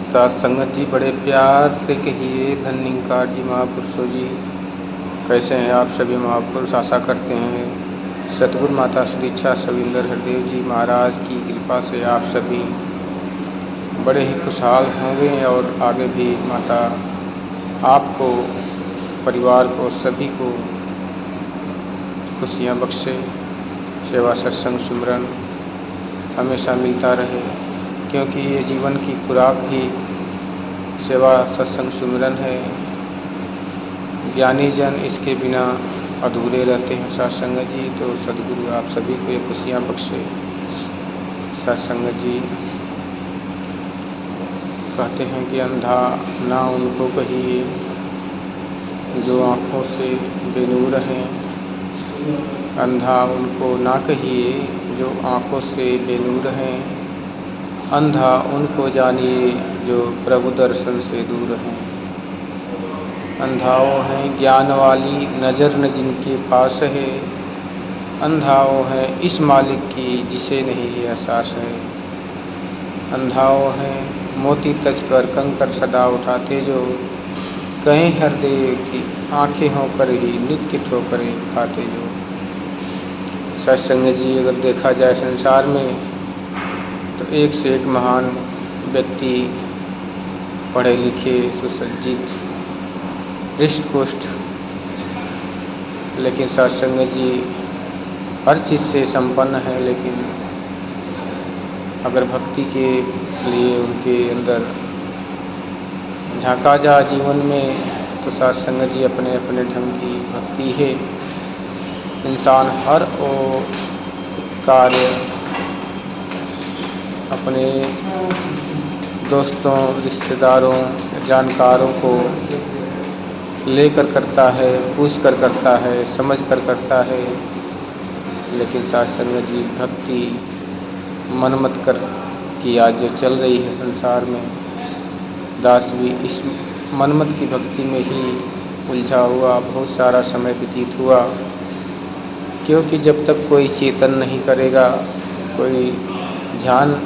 साथ संगत जी, बड़े प्यार से कहिए धन्यकार जी महापुरुषों जी, कैसे हैं आप सभी महापुरुष। आशा करते हैं सतगुरु माता सुदीक्षा सविंदर हरदेव जी महाराज की कृपा से आप सभी बड़े ही खुशहाल होंगे और आगे भी माता आपको, परिवार को, सभी को खुशियाँ बख्शे। सेवा सत्संग सुमरन हमेशा मिलता रहे, क्योंकि ये जीवन की खुराक ही सेवा सत्संग सुमिरन है। ज्ञानी जन इसके बिना अधूरे रहते हैं सत्संग जी। तो सदगुरु आप सभी को ये खुशियाँ बख्शे। सत्संग जी कहते हैं कि अंधा ना उनको कहिए जो आँखों से बेनूर हैं, अंधा उनको ना कहिए जो आँखों से बेनूर हैं, अंधा उनको जानिए जो प्रभु दर्शन से दूर हैं। अंधाओं हैं ज्ञान वाली नज़र न जिनके पास है, अंधाओं है इस मालिक की जिसे नहीं एहसास है। अंधाओं हैं मोती तज कर कंकर सदा उठाते जो, कहें हृदय की आँखें होकर ही नित्य ठोकरें खाते जो। सत्संग जी अगर देखा जाए संसार में तो एक से एक महान व्यक्ति, पढ़े लिखे सुसज्जित हृष्ट पुष्ट, लेकिन सत्संग जी हर चीज़ से संपन्न है। लेकिन अगर भक्ति के लिए उनके अंदर झांका जा जीवन में तो सत्संग जी अपने अपने ढंग की भक्ति है। इंसान हर वो कार्य अपने दोस्तों, रिश्तेदारों, जानकारों को लेकर करता है, पूछ कर करता है, समझ कर करता है। लेकिन सत्संग जी भक्ति मनमत कर की आज जो चल रही है संसार में, दास भी इस मनमत की भक्ति में ही उलझा हुआ बहुत सारा समय व्यतीत हुआ। क्योंकि जब तक कोई चेतन नहीं करेगा, कोई ध्यान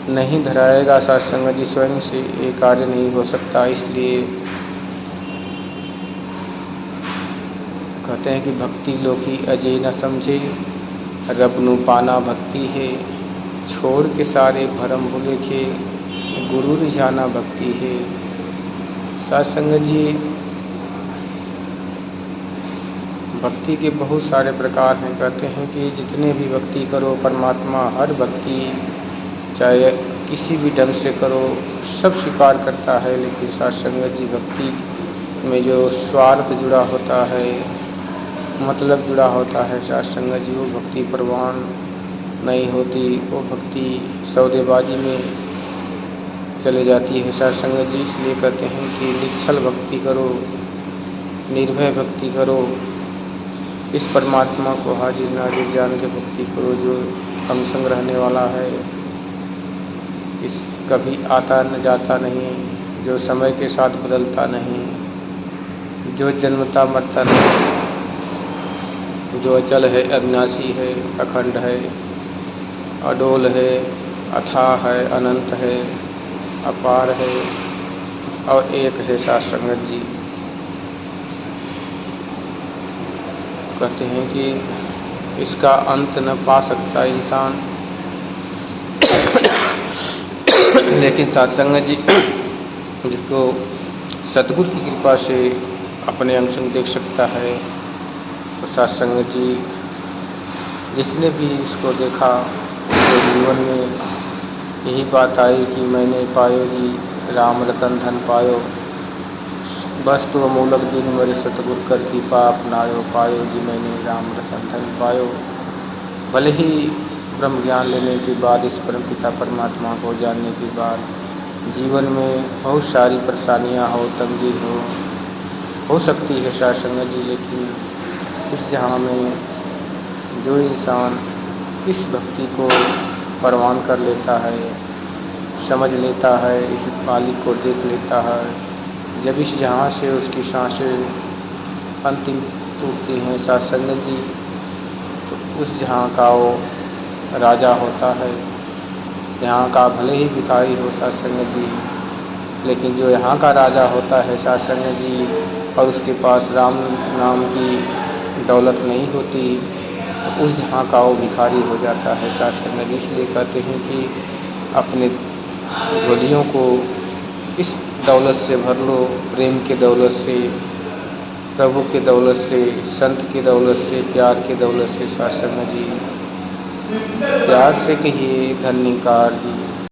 नहीं धराएगा, सत्संग जी स्वयं से ये कार्य नहीं हो सकता। इसलिए कहते हैं कि भक्ति लोकी अजय न समझे, रब नु पाना भक्ति है। छोड़ के सारे भरम भुलेखे, गुरु रिझाना भक्ति है। सत्संग जी भक्ति के बहुत सारे प्रकार हैं। कहते हैं कि जितने भी भक्ति करो परमात्मा हर भक्ति चाहे किसी भी ढंग से करो सब स्वीकार करता है। लेकिन सत्संग जी भक्ति में जो स्वार्थ जुड़ा होता है, मतलब जुड़ा होता है, सत्संग जी वो भक्ति प्रवान नहीं होती, वो भक्ति सौदेबाजी में चले जाती है सत्संग जी। इसलिए कहते हैं कि निश्चल भक्ति करो, निर्भय भक्ति करो, इस परमात्मा को हाजिर नाजिर जान के भक्ति करो जो हम संग रहने वाला है, इस कभी आता न जाता नहीं, जो समय के साथ बदलता नहीं, जो जन्मता मरता नहीं, जो अचल है, अविनाशी है, अखंड है, अडोल है, अथाह है, अनंत है, अपार है और एक है सत्संग जी। कहते हैं कि इसका अंत न पा सकता इंसान, लेकिन सत्संग जी जिसको सतगुरु की कृपा से अपने अंग संग देख सकता है, तो सत्संग जी जिसने भी इसको देखा उसके जीवन में यही बात आई कि मैंने पायो जी राम रतन धन पायो, वस्तु मूलक दिन मेरे सतगुरु कर की पाप नायो, पायो जी मैंने राम रतन धन पायो। भले ही ब्रह्म ज्ञान लेने के बाद, इस परम पिता परमात्मा को जानने के बाद जीवन में बहुत सारी परेशानियां हो, तंगी हो सकती है सत्संग जी। लेकिन इस जहाँ में जो इंसान इस भक्ति को परवान कर लेता है, समझ लेता है, इस मालिक को देख लेता है, जब इस जहाँ से उसकी सांसें अंतिम टूटती हैं सत्संग जी, तो उस जहाँ का वो राजा होता है। यहाँ का भले ही भिखारी हो सत्संग जी, लेकिन जो यहाँ का राजा होता है सत्संग जी, और उसके पास राम नाम की दौलत नहीं होती, तो उस जहाँ का वो भिखारी हो जाता है सत्संग जी। इसलिए कहते हैं कि अपने झोलियों को इस दौलत से भर लो, प्रेम के दौलत से, प्रभु के दौलत से, संत की दौलत से, प्यार की दौलत से सत्संग जी। प्यार से कहिए धन्यकार जी।